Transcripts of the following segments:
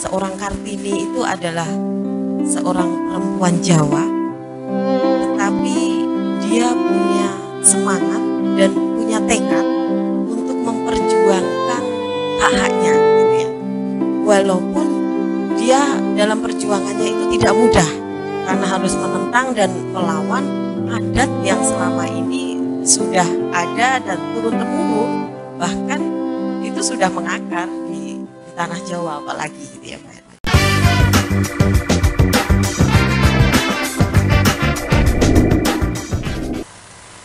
seorang Kartini itu adalah seorang perempuan Jawa, tetapi dia punya semangat dan punya tekad untuk memperjuangkan hak-haknya gitu ya. Walaupun dia dalam perjuangannya itu tidak mudah karena harus menentang dan melawan adat yang selama ini sudah ada dan turun-temurun, bahkan itu sudah mengakar di tanah Jawa apalagi gitu ya Mbak.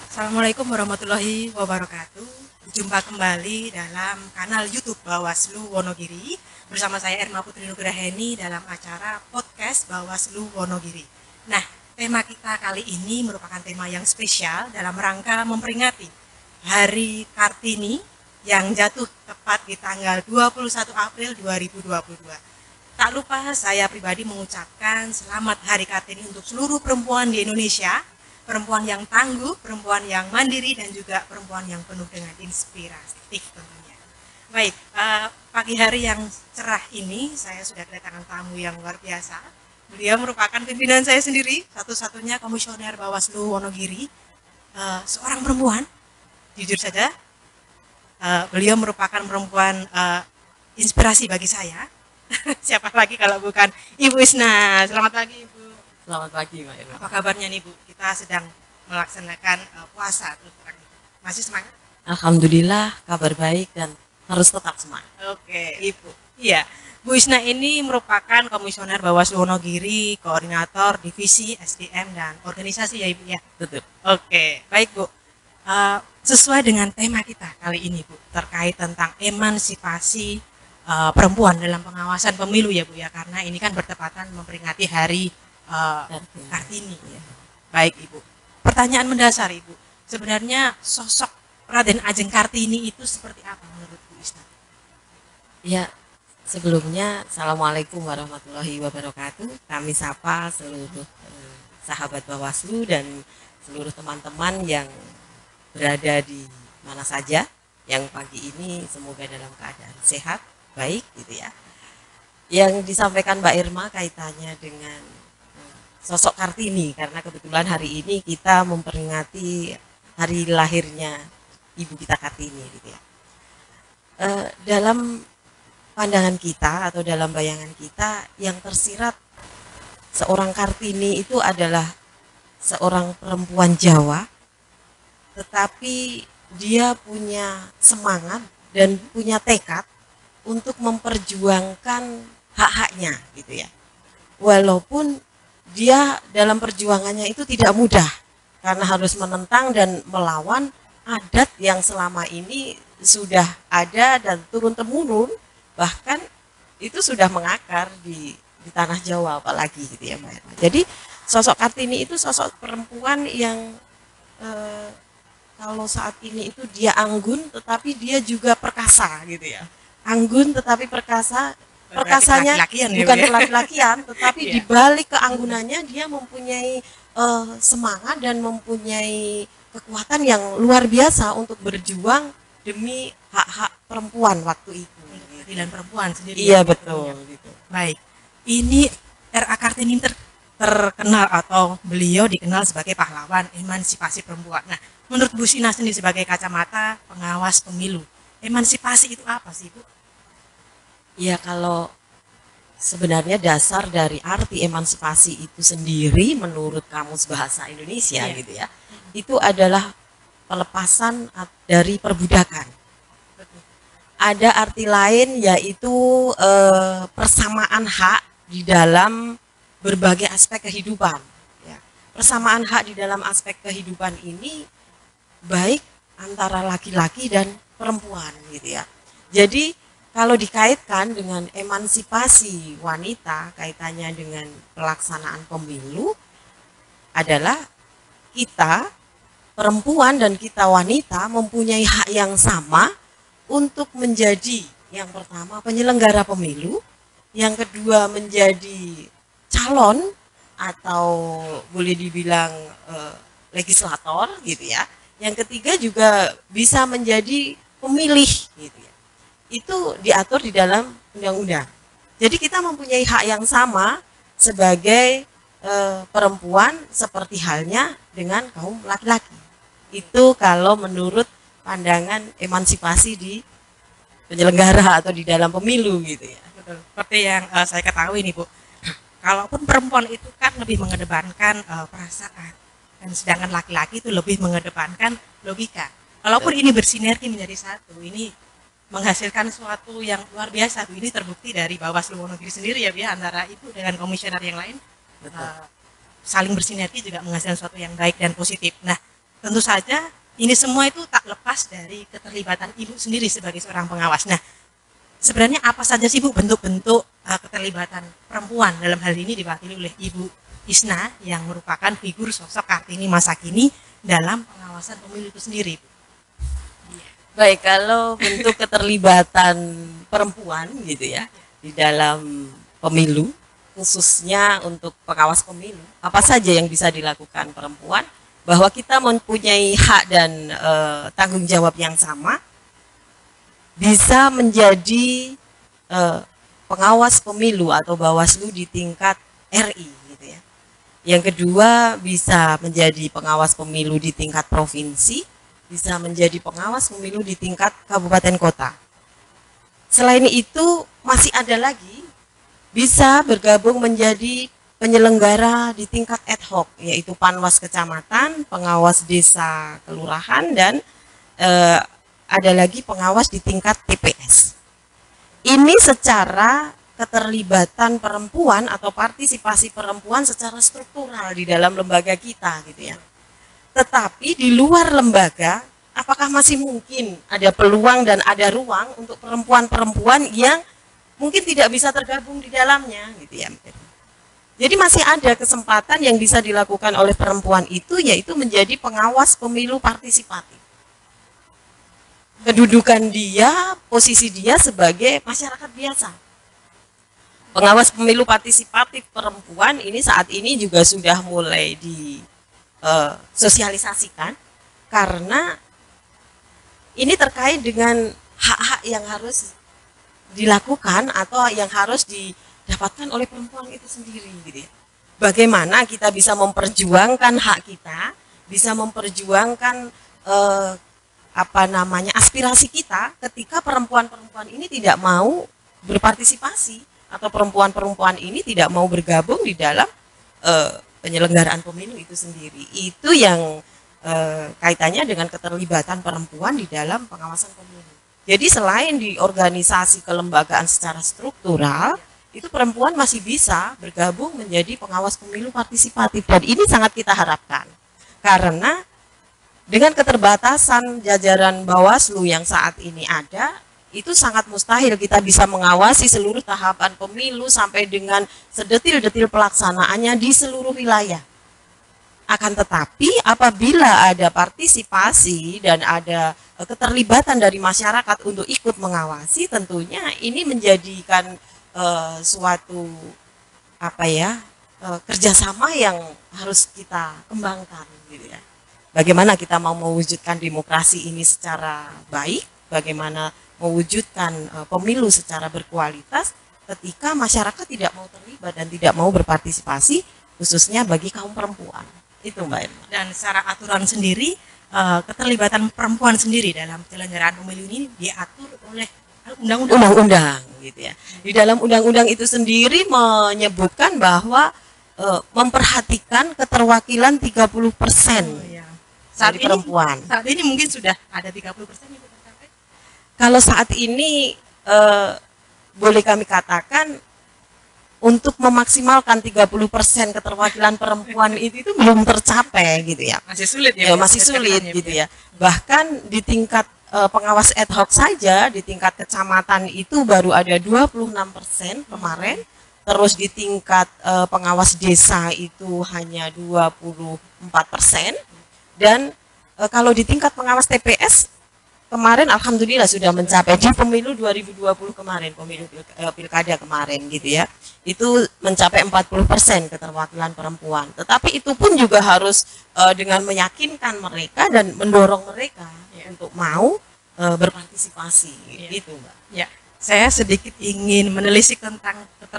Assalamualaikum warahmatullahi wabarakatuh. Jumpa kembali dalam kanal YouTube Bawaslu Wonogiri bersama saya Erma Putri Nugraheni dalam acara podcast Bawaslu Wonogiri. Nah, tema kita kali ini merupakan tema yang spesial dalam rangka memperingati Hari Kartini yang jatuh tepat di tanggal 21 April 2022. Tak lupa saya pribadi mengucapkan selamat Hari Kartini untuk seluruh perempuan di Indonesia, perempuan yang tangguh, perempuan yang mandiri, dan juga perempuan yang penuh dengan inspiratif tentunya. Baik, pagi hari yang cerah ini saya sudah kedatangan tamu yang luar biasa. Beliau merupakan pimpinan saya sendiri, satu-satunya komisioner Bawaslu Wonogiri, seorang perempuan, jujur saja. Beliau merupakan perempuan inspirasi bagi saya. Siapa lagi kalau bukan Ibu Isna. Selamat pagi Ibu. Selamat pagi Mbak Irma. Apa kabarnya nih Bu? Kita sedang melaksanakan puasa terus terang. Masih semangat? Alhamdulillah kabar baik dan harus tetap semangat. Oke, Ibu. Iya, Bu Isna ini merupakan komisioner Bawaslu Wonogiri, koordinator divisi SDM dan organisasi ya Ibu ya. Betul. Oke, baik Bu. Sesuai dengan tema kita kali ini Bu, terkait tentang emansipasi perempuan dalam pengawasan pemilu ya Bu ya, karena ini kan bertepatan memperingati Hari Kartini. Ya. Baik Ibu. Pertanyaan mendasar Ibu, sebenarnya sosok Raden Ajeng Kartini itu seperti apa menurut Bu Isna? Ya, sebelumnya Assalamualaikum warahmatullahi wabarakatuh. Kami sapa seluruh sahabat Bawaslu dan seluruh teman-teman yang berada di mana saja yang pagi ini semoga dalam keadaan sehat, baik gitu ya. Yang disampaikan Mbak Irma kaitannya dengan sosok Kartini, karena kebetulan hari ini kita memperingati hari lahirnya ibu kita Kartini gitu ya. Dalam pandangan kita atau dalam bayangan kita yang tersirat seorang Kartini itu adalah seorang perempuan Jawa, tetapi dia punya semangat dan punya tekad untuk memperjuangkan hak-haknya gitu ya. Walaupun dia dalam perjuangannya itu tidak mudah karena harus menentang dan melawan adat yang selama ini sudah ada dan turun-temurun, bahkan itu sudah mengakar di tanah Jawa apalagi gitu ya Mbak. Jadi sosok Kartini itu sosok perempuan yang kalau saat ini itu dia anggun tetapi dia juga perkasa gitu ya. Anggun tetapi perkasa. Perkasanya bukan pelaki-lakian, tetapi di balik keanggunannya dia mempunyai semangat dan mempunyai kekuatan yang luar biasa untuk berjuang demi hak-hak perempuan waktu itu. Keadilan perempuan sendiri. Iya betul. Gitu. Baik, ini R.A. Kartini terkenal atau beliau dikenal sebagai pahlawan emansipasi perempuan. Nah, menurut Bu Sina sendiri sebagai kacamata pengawas pemilu, emansipasi itu apa sih Bu? Ya kalau sebenarnya dasar dari arti emansipasi itu sendiri menurut Kamus Bahasa Indonesia gitu ya, itu adalah pelepasan dari perbudakan. Ada arti lain yaitu persamaan hak di dalam berbagai aspek kehidupan. Ya. Persamaan hak di dalam aspek kehidupan ini baik antara laki-laki dan perempuan gitu ya. Jadi kalau dikaitkan dengan emansipasi wanita, kaitannya dengan pelaksanaan pemilu adalah kita perempuan dan kita wanita mempunyai hak yang sama untuk menjadi yang pertama penyelenggara pemilu, yang kedua menjadi calon atau boleh dibilang legislator gitu ya. Yang ketiga juga bisa menjadi pemilih gitu ya. Itu diatur di dalam undang-undang. Jadi kita mempunyai hak yang sama sebagai perempuan seperti halnya dengan kaum laki-laki. Itu kalau menurut pandangan emansipasi di penyelenggara atau di dalam pemilu gitu ya. Betul. Seperti yang saya ketahui nih Bu, kalaupun perempuan itu kan lebih mengedepankan perasaan, dan sedangkan laki-laki itu lebih mengedepankan logika. Kalaupun ini bersinergi menjadi satu, ini menghasilkan sesuatu yang luar biasa. Ini terbukti dari Bawaslu Wonogiri sendiri ya, antara ibu dengan komisioner yang lain saling bersinergi juga menghasilkan sesuatu yang baik dan positif. Nah, tentu saja ini semua itu tak lepas dari keterlibatan ibu sendiri sebagai seorang pengawas. Nah, sebenarnya apa saja sih Bu bentuk-bentuk keterlibatan perempuan, dalam hal ini diwakili oleh Ibu Isna yang merupakan figur sosok Kartini masa kini dalam pengawasan pemilu itu sendiri, Bu? Baik, kalau bentuk keterlibatan perempuan gitu ya di dalam pemilu, khususnya untuk pengawas pemilu, apa saja yang bisa dilakukan perempuan, bahwa kita mempunyai hak dan tanggung jawab yang sama, bisa menjadi pengawas pemilu atau Bawaslu di tingkat RI gitu ya. Yang kedua, bisa menjadi pengawas pemilu di tingkat provinsi, bisa menjadi pengawas pemilu di tingkat kabupaten kota. Selain itu masih ada lagi bisa bergabung menjadi penyelenggara di tingkat ad hoc, yaitu Panwas Kecamatan, pengawas desa kelurahan, dan ada lagi pengawas di tingkat TPS. Ini secara keterlibatan perempuan atau partisipasi perempuan secara struktural di dalam lembaga kita gitu ya. Tetapi di luar lembaga, apakah masih mungkin ada peluang dan ada ruang untuk perempuan-perempuan yang mungkin tidak bisa tergabung di dalamnya gitu ya. Jadi masih ada kesempatan yang bisa dilakukan oleh perempuan itu, yaitu menjadi pengawas pemilu partisipatif. Kedudukan dia, posisi dia sebagai masyarakat biasa. Pengawas pemilu partisipatif perempuan ini saat ini juga sudah mulai disosialisasikan, karena ini terkait dengan hak-hak yang harus dilakukan atau yang harus didapatkan oleh perempuan itu sendiri gitu ya. Bagaimana kita bisa memperjuangkan hak kita, bisa memperjuangkan aspirasi kita ketika perempuan-perempuan ini tidak mau berpartisipasi atau perempuan-perempuan ini tidak mau bergabung di dalam penyelenggaraan pemilu itu sendiri. Itu yang kaitannya dengan keterlibatan perempuan di dalam pengawasan pemilu. Jadi selain di organisasi kelembagaan secara struktural, itu perempuan masih bisa bergabung menjadi pengawas pemilu partisipatif, dan ini sangat kita harapkan. Karena dengan keterbatasan jajaran Bawaslu yang saat ini ada, itu sangat mustahil kita bisa mengawasi seluruh tahapan pemilu sampai dengan sedetil-detil pelaksanaannya di seluruh wilayah. Akan tetapi apabila ada partisipasi dan ada keterlibatan dari masyarakat untuk ikut mengawasi, tentunya ini menjadikan suatu kerjasama yang harus kita kembangkan gitu ya. Bagaimana kita mau mewujudkan demokrasi ini secara baik, bagaimana mewujudkan pemilu secara berkualitas ketika masyarakat tidak mau terlibat dan tidak mau berpartisipasi, khususnya bagi kaum perempuan. Itu Mbak Irma. Dan secara aturan sendiri, keterlibatan perempuan sendiri dalam penyelenggaraan pemilu ini diatur oleh undang-undang gitu ya. Di dalam undang-undang itu sendiri menyebutkan bahwa memperhatikan keterwakilan 30% dari perempuan. Saat ini mungkin sudah ada 30% yang tercapai. Kalau saat ini boleh kami katakan untuk memaksimalkan 30% keterwakilan perempuan itu belum tercapai gitu ya. Masih sulit ya. Masih sulit gitu ya. Bahkan di tingkat pengawas ad hoc saja di tingkat kecamatan itu baru ada 26% kemarin. Terus di tingkat pengawas desa itu hanya 24%. Dan kalau di tingkat pengawas TPS kemarin alhamdulillah sudah mencapai di pemilu 2020 kemarin, pemilu pilkada kemarin gitu ya. Itu mencapai 40% keterwakilan perempuan. Tetapi itu pun juga harus dengan meyakinkan mereka dan mendorong mereka untuk mau berpartisipasi gitu, Mbak. Ya. Saya sedikit ingin menelisik tentang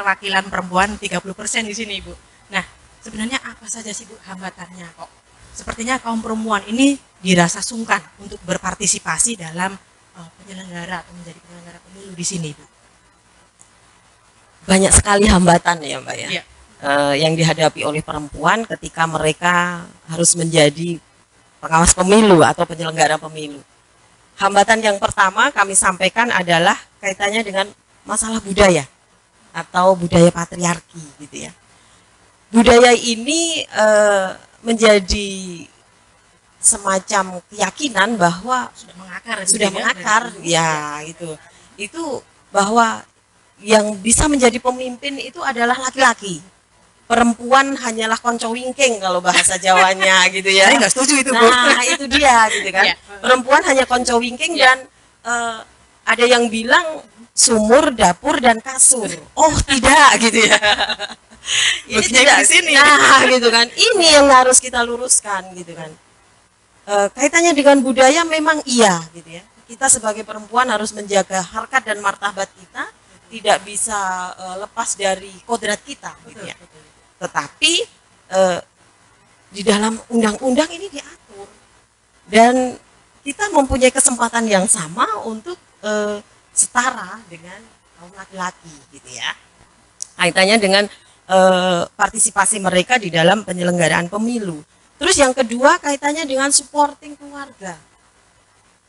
keterwakilan perempuan 30% di sini, Ibu. Nah, sebenarnya apa saja sih, Bu, hambatannya kok? Sepertinya kaum perempuan ini dirasa sungkan untuk berpartisipasi dalam penyelenggara atau menjadi penyelenggara pemilu di sini, Bu. Banyak sekali hambatan ya Mbak ya, Iya. yang dihadapi oleh perempuan ketika mereka harus menjadi pengawas pemilu atau penyelenggara pemilu. Hambatan yang pertama kami sampaikan adalah kaitannya dengan masalah budaya atau budaya patriarki gitu ya. Budaya ini menjadi semacam keyakinan bahwa sudah mengakar ya itu bahwa yang bisa menjadi pemimpin itu adalah laki-laki, perempuan hanyalah konco wingking kalau bahasa Jawanya gitu ya. Saya nggak setuju itu, Bu. Nah itu dia gitu kan, perempuan hanya konco wingking dan ada yang bilang sumur, dapur dan kasur. Oh tidak gitu ya. Ini tidak di sini. Nah gitu kan, ini yang harus kita luruskan gitu kan. Kaitannya dengan budaya memang iya gitu ya. Kita sebagai perempuan harus menjaga harkat dan martabat kita, tidak bisa lepas dari kodrat kita gitu ya. Tetapi di dalam undang-undang ini diatur dan kita mempunyai kesempatan yang sama untuk setara dengan kaum laki-laki gitu ya. Kaitannya dengan partisipasi mereka di dalam penyelenggaraan pemilu. Terus yang kedua kaitannya dengan supporting keluarga.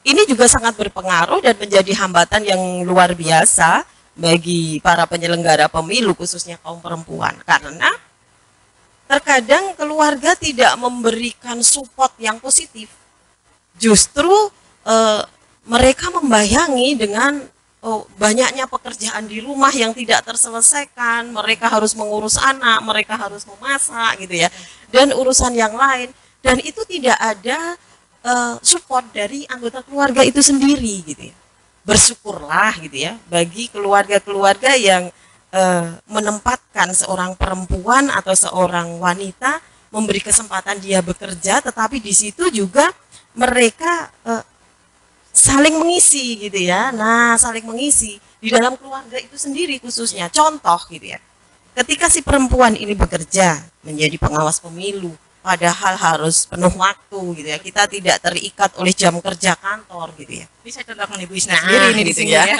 Ini juga sangat berpengaruh dan menjadi hambatan yang luar biasa bagi para penyelenggara pemilu khususnya kaum perempuan, karena terkadang keluarga tidak memberikan support yang positif. Justru mereka membayangi dengan banyaknya pekerjaan di rumah yang tidak terselesaikan, mereka harus mengurus anak, mereka harus memasak gitu ya, dan urusan yang lain, dan itu tidak ada support dari anggota keluarga itu sendiri gitu ya. Bersyukurlah gitu ya bagi keluarga-keluarga yang menempatkan seorang perempuan atau seorang wanita, memberi kesempatan dia bekerja, tetapi di situ juga mereka saling mengisi gitu ya. Nah, saling mengisi di dalam keluarga itu sendiri khususnya. Contoh gitu ya. Ketika si perempuan ini bekerja menjadi pengawas pemilu, padahal harus penuh waktu gitu ya. Kita tidak terikat oleh jam kerja kantor gitu ya. Bisa contohkan Ibu Isna sendiri ini gitu di sini ya. ya.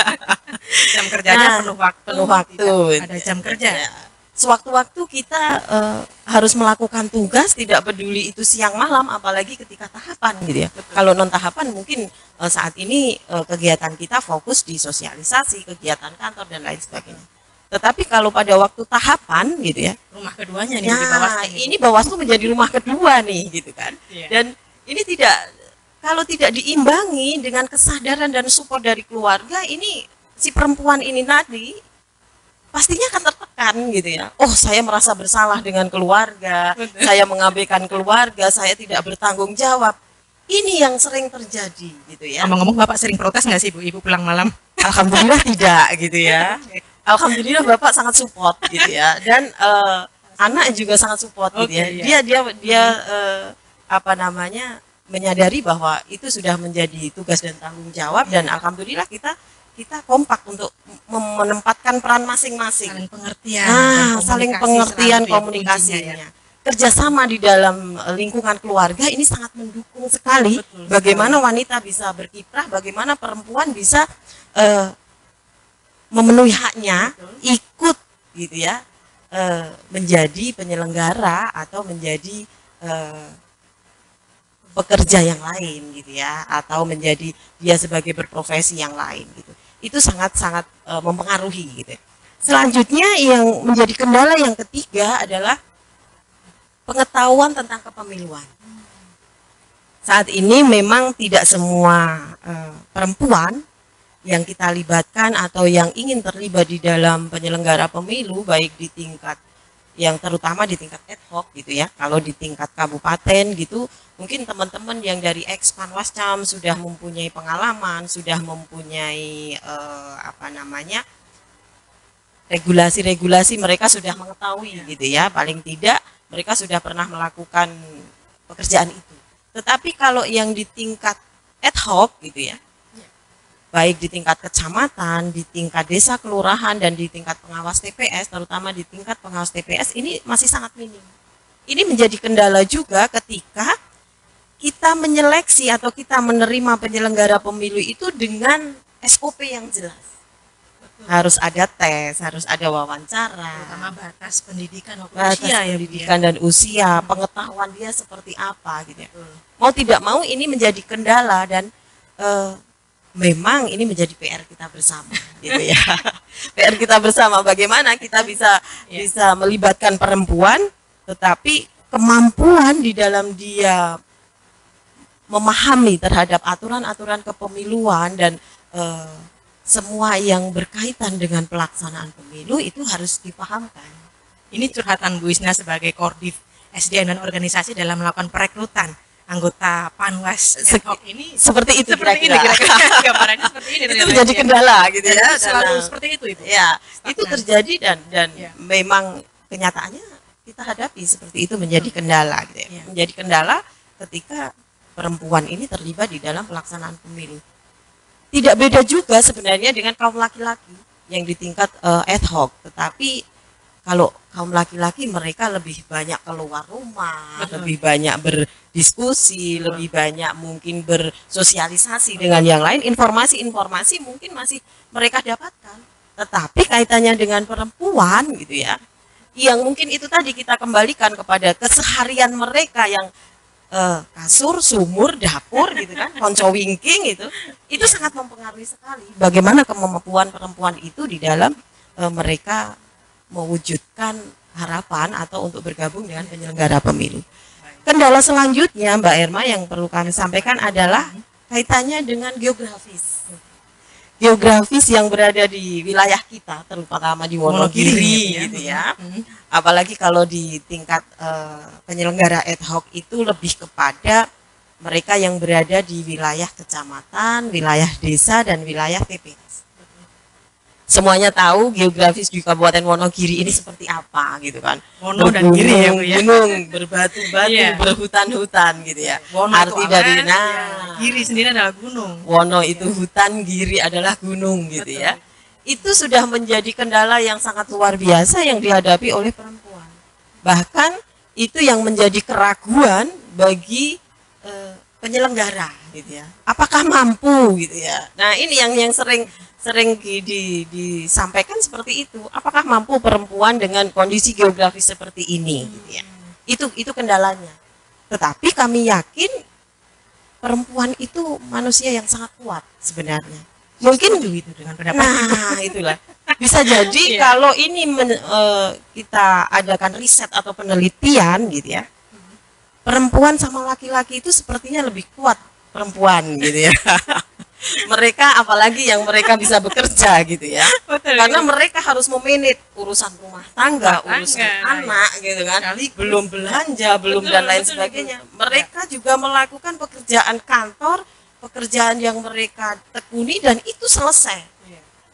Jam kerjanya penuh waktu. Tidak ada jam kerja. Sewaktu-waktu kita harus melakukan tugas, tidak peduli itu siang malam, apalagi ketika tahapan gitu ya. Kalau non tahapan mungkin saat ini kegiatan kita fokus di sosialisasi, kegiatan kantor dan lain sebagainya. Tetapi kalau pada waktu tahapan gitu ya, Rumah keduanya nih nah, di Bawaslu. ini Bawaslu menjadi rumah kedua nih gitu kan. Iya. Dan ini kalau tidak diimbangi dengan kesadaran dan support dari keluarga, ini si perempuan ini tadi pastinya akan tertekan gitu ya. Oh, saya merasa bersalah dengan keluarga, saya mengabaikan keluarga, saya tidak bertanggung jawab. Ini yang sering terjadi gitu ya. Ngomong-ngomong, Bapak sering protes nggak sih, Bu, Ibu pulang malam? Alhamdulillah tidak gitu ya. Alhamdulillah Bapak sangat support gitu ya. Dan anak juga sangat support gitu ya. Iya. Dia apa namanya, menyadari bahwa itu sudah menjadi tugas dan tanggung jawab, dan alhamdulillah kita kompak untuk menempatkan peran masing-masing. Saling pengertian. Nah, dan saling komunikasi pengertian selalu ya, komunikasinya. kuncinya ya. Kerjasama di dalam lingkungan keluarga ini sangat mendukung sekali. Betul Bagaimana wanita bisa berkiprah, bagaimana perempuan bisa memenuhi haknya, ikut gitu ya, menjadi penyelenggara atau menjadi pekerja yang lain gitu ya, atau menjadi dia sebagai berprofesi yang lain gitu. Itu sangat-sangat mempengaruhi gitu. Selanjutnya yang menjadi kendala yang ketiga adalah pengetahuan tentang kepemiluan. Saat ini memang tidak semua perempuan yang kita libatkan atau yang ingin terlibat di dalam penyelenggara pemilu, baik di tingkat yang terutama di tingkat ad hoc gitu ya. Kalau di tingkat kabupaten gitu, mungkin teman-teman yang dari ex-Panwascam sudah mempunyai pengalaman, sudah mempunyai regulasi-regulasi, mereka sudah mengetahui gitu ya. Paling tidak mereka sudah pernah melakukan pekerjaan itu. Tetapi kalau yang di tingkat ad hoc gitu ya, baik di tingkat kecamatan, di tingkat desa kelurahan, dan di tingkat pengawas TPS, terutama di tingkat pengawas TPS ini masih sangat minim. Ini menjadi kendala juga ketika kita menyeleksi atau kita menerima penyelenggara pemilu itu dengan SOP yang jelas. Harus ada tes, harus ada wawancara, terutama batas pendidikan maupun batas usia ya, Bu, ya. pendidikan dan usia, pengetahuan dia seperti apa gitu ya. Mau tidak mau ini menjadi kendala dan memang ini menjadi PR kita bersama gitu ya. PR kita bersama bagaimana kita bisa melibatkan perempuan, tetapi kemampuan di dalam dia memahami terhadap aturan-aturan kepemiluan dan semua yang berkaitan dengan pelaksanaan pemilu itu harus dipahamkan. Ini curhatan Bu Isna sebagai Koordif SDM dan organisasi dalam melakukan perekrutan anggota Panwas ad hoc ini Seperti itu seperti ini kira-kira. kira-kira gambarannya seperti ini Itu menjadi kendala gitu ya. Dan selalu Dan, seperti itu Ibu. ya, itu terjadi dan Ya. memang kenyataannya kita hadapi seperti itu menjadi kendala gitu ya. Ya. Menjadi kendala ketika perempuan ini terlibat di dalam pelaksanaan pemilu. Tidak beda juga sebenarnya dengan kaum laki-laki yang di tingkat ad hoc, tetapi kalau kaum laki-laki mereka lebih banyak keluar rumah, Betul. lebih banyak berdiskusi, lebih banyak mungkin bersosialisasi dengan yang lain, informasi-informasi mungkin masih mereka dapatkan. Tetapi kaitannya dengan perempuan gitu ya, yang mungkin itu tadi kita kembalikan kepada keseharian mereka yang kasur, sumur, dapur gitu kan, konco wingking itu sangat mempengaruhi sekali bagaimana kemampuan perempuan itu di dalam mereka mewujudkan harapan atau untuk bergabung dengan penyelenggara pemilu. Kendala selanjutnya Mbak Erma yang perlu kami sampaikan adalah kaitannya dengan geografis. Geografis yang berada di wilayah kita, terutama di Wonogiri gitu ya. Apalagi kalau di tingkat penyelenggara ad hoc itu lebih kepada mereka yang berada di wilayah kecamatan, wilayah desa, dan wilayah TPS. Semuanya tahu geografis di Kabupaten Wonogiri ini seperti apa gitu kan. Wono dan Giri ya, Bu, ya. Gunung, berbatu-batu, Iya. berhutan-hutan gitu ya. Wono Arti itu dari awan, ya. Giri sendiri adalah gunung. Wono itu hutan, Giri adalah gunung gitu ya. Itu sudah menjadi kendala yang sangat luar biasa yang dihadapi oleh perempuan. Bahkan itu yang menjadi keraguan bagi penyelenggara gitu ya. Apakah mampu gitu ya. Nah, ini yang sering disampaikan seperti itu. Apakah mampu perempuan dengan kondisi geografis seperti ini gitu ya. Itu kendalanya. Tetapi kami yakin perempuan itu manusia yang sangat kuat sebenarnya. Mungkin itu dengan pendapat. nah itulah bisa jadi Iya. kalau ini kita adakan riset atau penelitian gitu ya, perempuan sama laki-laki itu sepertinya lebih kuat perempuan gitu ya. Mereka apalagi yang mereka bisa bekerja gitu ya, Betul, karena Ibu. mereka harus memanage urusan rumah tangga, Rumah urusan tangga, anak gitu kan, Sekaligus. belum belanja, belum Betul, dan lain betul, sebagainya. Ibu. Mereka juga melakukan pekerjaan kantor, pekerjaan yang mereka tekuni dan itu selesai.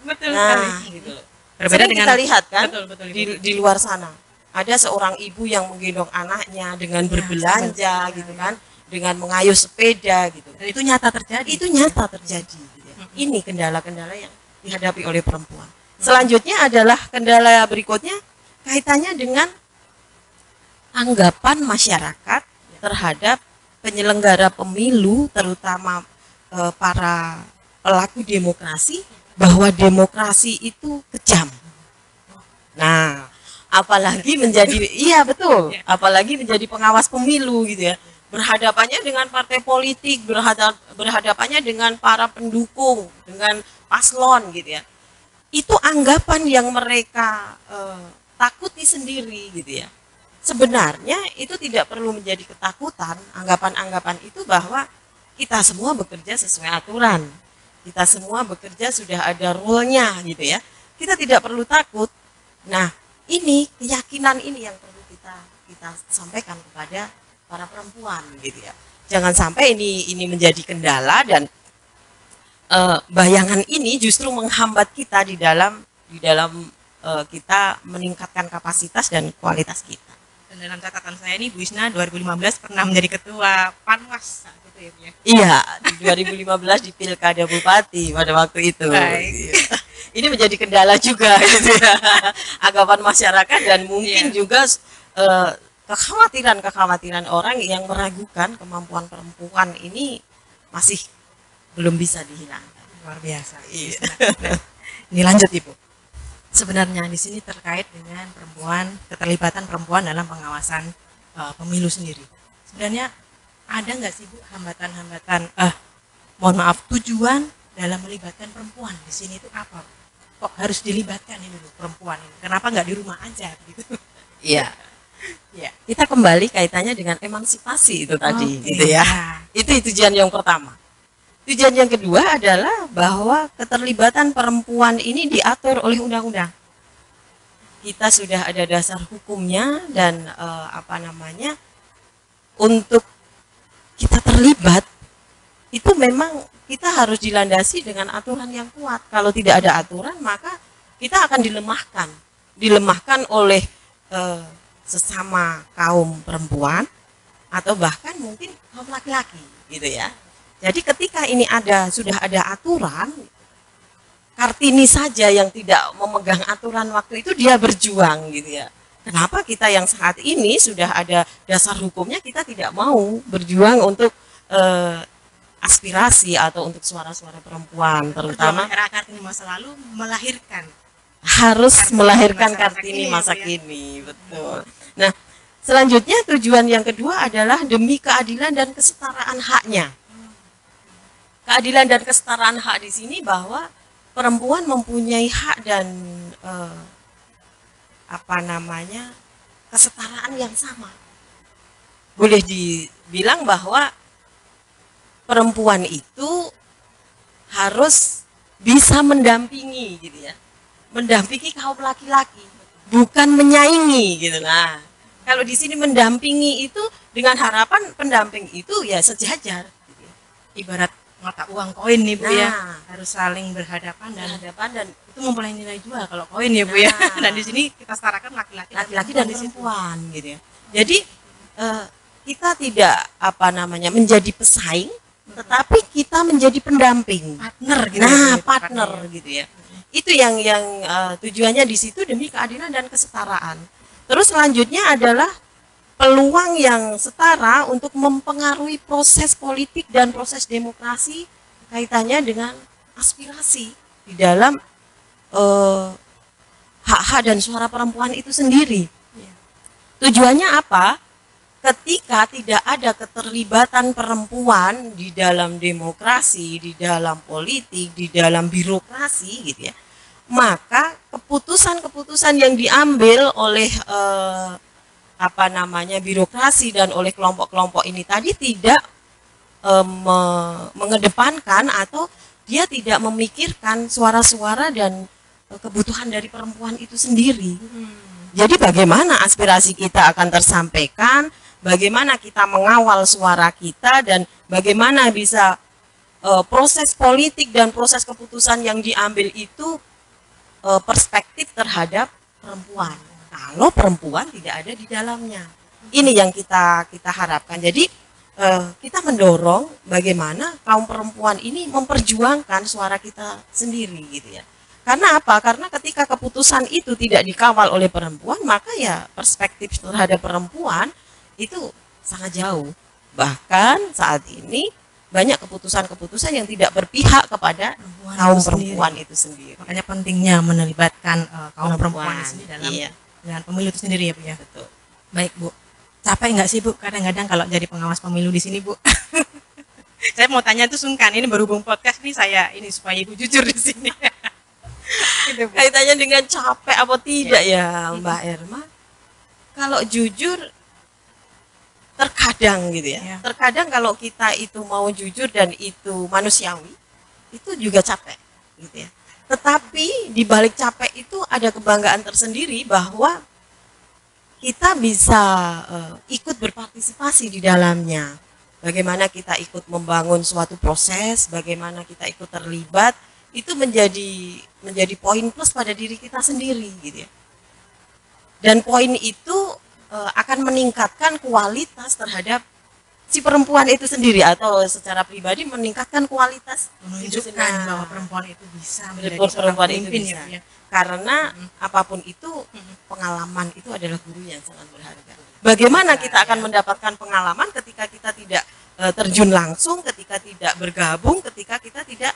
Betul Nah, sekali. gitu. Berbeda Sering dengan kita lihat kan betul, betul, Ibu. di luar sana. Ada seorang ibu yang menggendong anaknya dengan berbelanja betul. gitu kan, dengan mengayuh sepeda gitu. Dan itu nyata terjadi. Itu nyata terjadi gitu ya. Ini kendala-kendala yang dihadapi oleh perempuan. Selanjutnya adalah kendala berikutnya kaitannya dengan anggapan masyarakat terhadap penyelenggara pemilu, terutama para pelaku demokrasi, bahwa demokrasi itu kejam. Nah, apalagi menjadi iya betul, apalagi menjadi pengawas pemilu gitu ya. Berhadapannya dengan partai politik, berhadapannya dengan para pendukung, dengan paslon gitu ya. Itu anggapan yang mereka takuti sendiri gitu ya. Sebenarnya itu tidak perlu menjadi ketakutan, anggapan-anggapan itu bahwa kita semua bekerja sesuai aturan. Kita semua bekerja sudah ada rule-nya gitu ya. Kita tidak perlu takut. Nah, ini keyakinan ini yang perlu kita sampaikan kepada para perempuan gitu ya. Jangan sampai ini menjadi kendala dan bayangan ini justru menghambat kita di dalam kita meningkatkan kapasitas dan kualitas kita. Dan dalam catatan saya ini Bu Isna 2015 pernah menjadi ketua Panwas saat itu ya Bu ya. Iya, di 2015 di Pilkada Bupati pada waktu itu. Baik. Ini menjadi kendala juga gitu ya. Anggapan masyarakat dan mungkin juga kekhawatiran orang yang meragukan kemampuan perempuan ini masih belum bisa dihilangkan. Luar biasa. Iya. Ini lanjut Ibu. Sebenarnya di sini terkait dengan keterlibatan perempuan dalam pengawasan pemilu sendiri. Sebenarnya ada nggak sih Bu hambatan-hambatan, mohon maaf, tujuan dalam melibatkan perempuan di sini itu apa? Kok harus dilibatkan ini Bu perempuan ini? Kenapa nggak di rumah aja gitu? Iya. Ya. Kita kembali kaitannya dengan emansipasi itu tadi, gitu ya. Itu tujuan yang pertama. Tujuan yang kedua adalah bahwa keterlibatan perempuan ini diatur oleh undang-undang. Kita sudah ada dasar hukumnya dan untuk kita terlibat itu memang kita harus dilandasi dengan aturan yang kuat. Kalau tidak ada aturan maka kita akan dilemahkan oleh sesama kaum perempuan atau bahkan mungkin kaum laki-laki, gitu ya. Jadi ketika ini sudah ada aturan, Kartini saja yang tidak memegang aturan waktu itu dia berjuang, gitu ya. Kenapa kita yang saat ini sudah ada dasar hukumnya kita tidak mau berjuang untuk aspirasi atau untuk suara-suara perempuan, terutama era Kartini masa lalu harus melahirkan Kartini Kartini masa ya. kini, betul. Nah, selanjutnya tujuan yang kedua adalah demi keadilan dan kesetaraan haknya. Keadilan dan kesetaraan hak di sini bahwa perempuan mempunyai hak dan kesetaraan yang sama. Boleh dibilang bahwa perempuan itu harus bisa mendampingi, gitu ya. Mendampingi kaum laki-laki, bukan menyaingi, gitu. Nah, kalau di sini mendampingi itu dengan harapan pendamping itu ya sejajar, gitu ya. Ibarat mata uang koin nih Bu ya, Nah, harus saling berhadapan dan dan itu mempunyai nilai jual kalau koin ya Bu ya. Nah. Dan di sini kita setarakan laki-laki dan di situ. perempuan, gitu ya. Jadi kita tidak menjadi pesaing, tetapi kita menjadi pendamping, Partner gitu. nah ya, partner, gitu ya. Itu yang tujuannya di situ demi keadilan dan kesetaraan. Terus selanjutnya adalah peluang yang setara untuk mempengaruhi proses politik dan proses demokrasi kaitannya dengan aspirasi di dalam hak-hak dan suara perempuan itu sendiri. Tujuannya apa? Ketika tidak ada keterlibatan perempuan di dalam demokrasi, di dalam politik, di dalam birokrasi, gitu ya, maka keputusan-keputusan yang diambil oleh birokrasi dan oleh kelompok-kelompok ini tadi tidak mengedepankan atau dia tidak memikirkan suara-suara dan kebutuhan dari perempuan itu sendiri. Jadi bagaimana aspirasi kita akan tersampaikan, bagaimana kita mengawal suara kita, dan bagaimana bisa proses politik dan proses keputusan yang diambil itu perspektif terhadap perempuan. Kalau perempuan tidak ada di dalamnya, ini yang kita harapkan. Jadi kita mendorong bagaimana kaum perempuan ini memperjuangkan suara kita sendiri, gitu ya. Karena apa? Karena ketika keputusan itu tidak dikawal oleh perempuan, maka ya perspektif terhadap perempuan itu sangat jauh. Bahkan saat ini banyak keputusan-keputusan yang tidak berpihak kepada kaum perempuan itu sendiri. Makanya pentingnya melibatkan kaum perempuan di sini dalam Iya, dengan pemilu itu sendiri ya Bu ya. betul. Baik Bu. Capek nggak sih Bu kadang-kadang kalau jadi pengawas pemilu di sini Bu? Saya mau tanya tuh sungkan, ini berhubung podcast nih saya ini supaya Ibu jujur di sini. Gitu, Bu. Kaitannya dengan capek apa tidak ya Mbak Erma? Kalau jujur terkadang, gitu ya. Ya. Terkadang kalau kita itu mau jujur dan itu manusiawi, itu juga capek, gitu ya. Tetapi di balik capek itu ada kebanggaan tersendiri bahwa kita bisa ikut berpartisipasi di dalamnya. Bagaimana kita ikut membangun suatu proses, bagaimana kita ikut terlibat, itu menjadi poin plus pada diri kita sendiri, gitu ya. Dan poin itu akan meningkatkan kualitas terhadap si perempuan itu sendiri, atau secara pribadi meningkatkan kualitas Menunjukkan bahwa perempuan itu bisa menjadi betul, seorang perempuan itu pemimpin bisa. ya, Bu, ya. Karena Mm-mm. apapun itu, Mm-mm. pengalaman itu adalah guru yang sangat berharga. Bagaimana Bisa, kita akan ya. mendapatkan pengalaman ketika kita tidak terjun langsung, ketika tidak bergabung, ketika kita tidak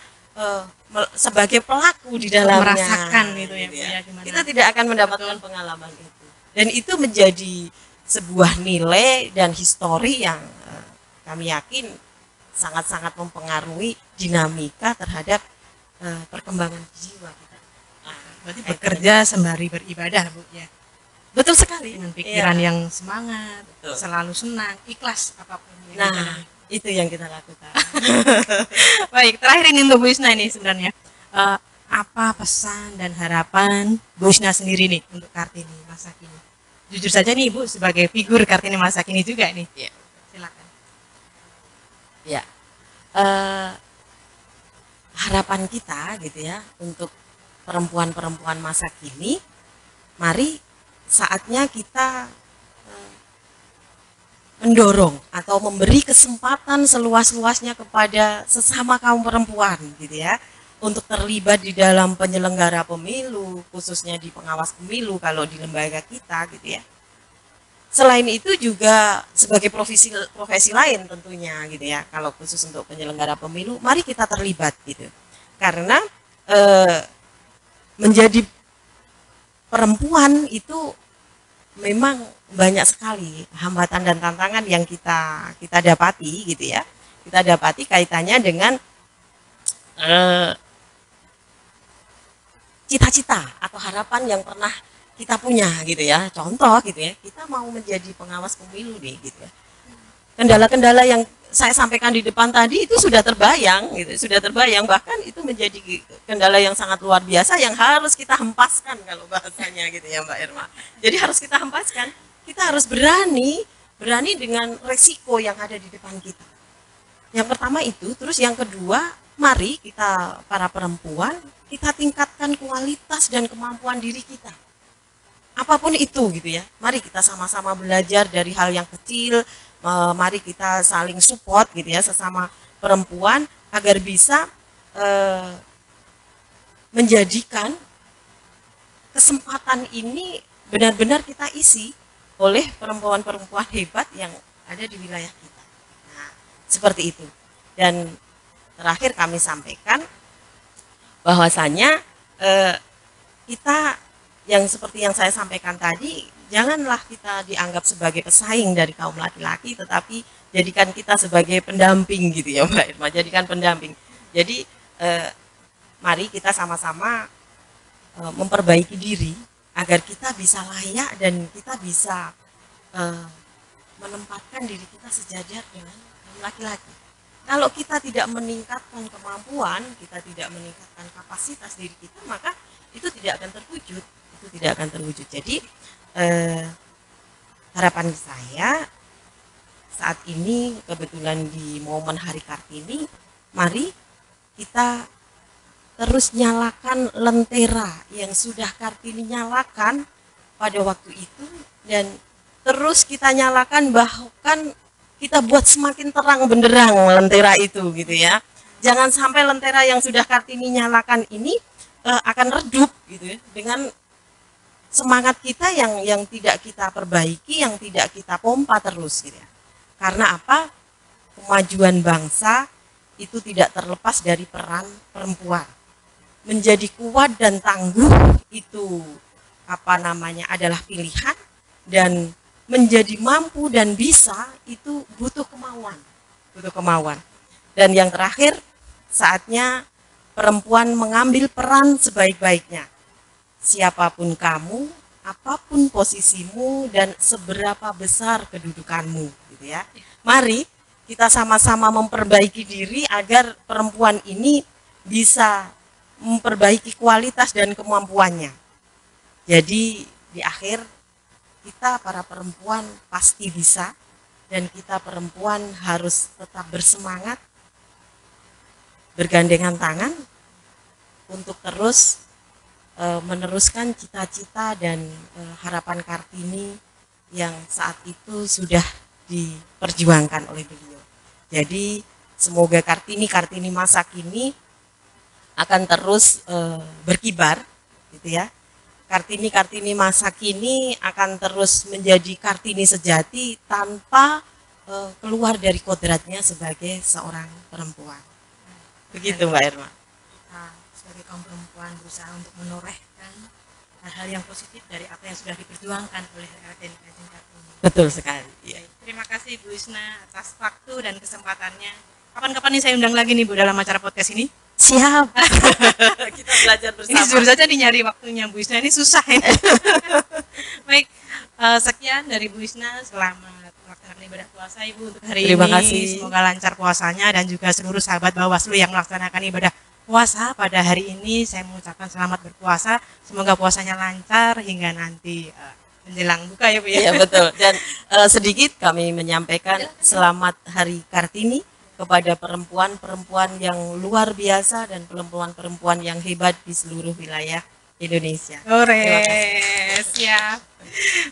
sebagai pelaku di dalamnya, Merasakan itu ya, gitu Bu, ya, gimana. kita tidak akan mendapatkan Betul. pengalaman itu, dan itu menjadi sebuah nilai dan histori yang kami yakin sangat-sangat mempengaruhi dinamika terhadap perkembangan jiwa kita. Berarti bekerja sembari beribadah, Bu, ya. Betul sekali. Dengan pikiran Iya. yang semangat, Betul. selalu senang, ikhlas apapun yang Nah, dijalani. itu yang kita lakukan. Baik, terakhir ini untuk Bu Isna ini sebenarnya. Apa pesan dan harapan Bu Isna sendiri nih untuk Kartini masa kini? Jujur saja nih Bu, sebagai figur Kartini masa kini juga nih. Iya. Silakan. Ya, harapan kita gitu ya untuk perempuan-perempuan masa kini, mari saatnya kita mendorong atau memberi kesempatan seluas-luasnya kepada sesama kaum perempuan gitu ya, untuk terlibat di dalam penyelenggara pemilu, khususnya di pengawas pemilu kalau di lembaga kita gitu ya. Selain itu juga sebagai profesi lain tentunya gitu ya, kalau khusus untuk penyelenggara pemilu, mari kita terlibat gitu. Karena menjadi perempuan itu memang banyak sekali hambatan dan tantangan yang kita dapati gitu ya. Kita dapati kaitannya dengan cita-cita atau harapan yang pernah kita punya gitu ya. Contoh gitu ya, kita mau menjadi pengawas pemilu nih gitu ya. Kendala-kendala yang saya sampaikan di depan tadi itu sudah terbayang gitu, sudah terbayang, bahkan itu menjadi kendala yang sangat luar biasa yang harus kita hempaskan kalau bahasanya gitu ya Mbak Irma. Jadi harus kita hempaskan, kita harus berani dengan resiko yang ada di depan kita. Yang pertama itu, terus yang kedua, mari kita para perempuan, kita tingkatkan kualitas dan kemampuan diri kita. Apapun itu gitu ya, mari kita sama-sama belajar dari hal yang kecil, mari kita saling support gitu ya sesama perempuan agar bisa menjadikan kesempatan ini benar-benar kita isi oleh perempuan-perempuan hebat yang ada di wilayah kita. Nah, seperti itu. Dan terakhir kami sampaikan bahwasanya kita yang seperti yang saya sampaikan tadi, janganlah kita dianggap sebagai pesaing dari kaum laki-laki, tetapi jadikan kita sebagai pendamping gitu ya Mbak Irma, jadikan pendamping. Jadi mari kita sama-sama memperbaiki diri agar kita bisa layak dan kita bisa menempatkan diri kita sejajar dengan kaum laki-laki. Kalau kita tidak meningkatkan kemampuan, kita tidak meningkatkan kapasitas diri kita, maka itu tidak akan terwujud. Jadi harapan saya saat ini kebetulan di momen Hari Kartini, mari kita terus nyalakan lentera yang sudah Kartini nyalakan pada waktu itu, dan terus kita nyalakan, bahkan kita buat semakin terang benderang lentera itu gitu ya. Jangan sampai lentera yang sudah Kartini nyalakan ini akan redup gitu ya, dengan semangat kita yang tidak kita perbaiki, yang tidak kita pompa terus gitu ya. Karena apa? Kemajuan bangsa itu tidak terlepas dari peran perempuan. Menjadi kuat dan tangguh itu adalah pilihan, dan menjadi mampu dan bisa itu butuh kemauan. Dan yang terakhir, saatnya perempuan mengambil peran sebaik-baiknya. Siapapun kamu, apapun posisimu, dan seberapa besar kedudukanmu gitu ya. Mari kita sama-sama memperbaiki diri agar perempuan ini bisa memperbaiki kualitas dan kemampuannya. Jadi di akhir, kita para perempuan pasti bisa, dan kita perempuan harus tetap bersemangat, bergandengan tangan untuk terus meneruskan cita-cita dan harapan Kartini yang saat itu sudah diperjuangkan oleh beliau. Jadi semoga Kartini masa kini akan terus berkibar gitu ya. Kartini masa kini akan terus menjadi Kartini sejati tanpa keluar dari kodratnya sebagai seorang perempuan. Begitu Mbak Irma. Kita sebagai kaum perempuan berusaha untuk menorehkan hal-hal yang positif dari apa yang sudah diperjuangkan oleh Raden Kanjeng Kartini. Betul sekali. Ya. Terima kasih Bu Isna atas waktu dan kesempatannya. Kapan-kapan nih saya undang lagi nih Bu dalam acara podcast ini. Siap. Kita belajar bersama. Ini jujur saja nih nyari waktunya Bu Isna ini susah ya. Baik, sekian dari Bu Isna, selamat melaksanakan ibadah puasa Ibu untuk hari Terima ini. kasih. Semoga lancar puasanya dan juga seluruh sahabat Bawaslu yang melaksanakan ibadah puasa pada hari ini. Saya mengucapkan selamat berpuasa. Semoga puasanya lancar hingga nanti menjelang buka ya Bu ya. Iya betul. Dan sedikit kami menyampaikan selamat Hari Kartini kepada perempuan-perempuan yang luar biasa dan perempuan-perempuan yang hebat di seluruh wilayah Indonesia. Ore, siap.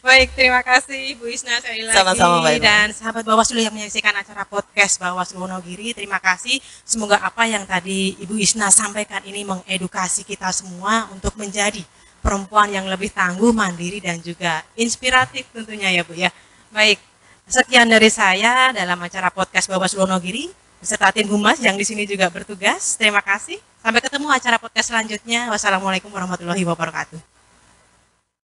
Baik, terima kasih Bu Isna sekali lagi. Sama-sama, Mbak Irma. Dan sahabat Bawaslu yang menyaksikan acara podcast Bawaslu Wonogiri, terima kasih. Semoga apa yang tadi Ibu Isna sampaikan ini mengedukasi kita semua untuk menjadi perempuan yang lebih tangguh, mandiri, dan juga inspiratif tentunya ya Bu ya. Baik, sekian dari saya dalam acara podcast Bawaslu Wonogiri beserta tim Humas yang di sini juga bertugas. Terima kasih. Sampai ketemu acara podcast selanjutnya. Wassalamualaikum warahmatullahi wabarakatuh.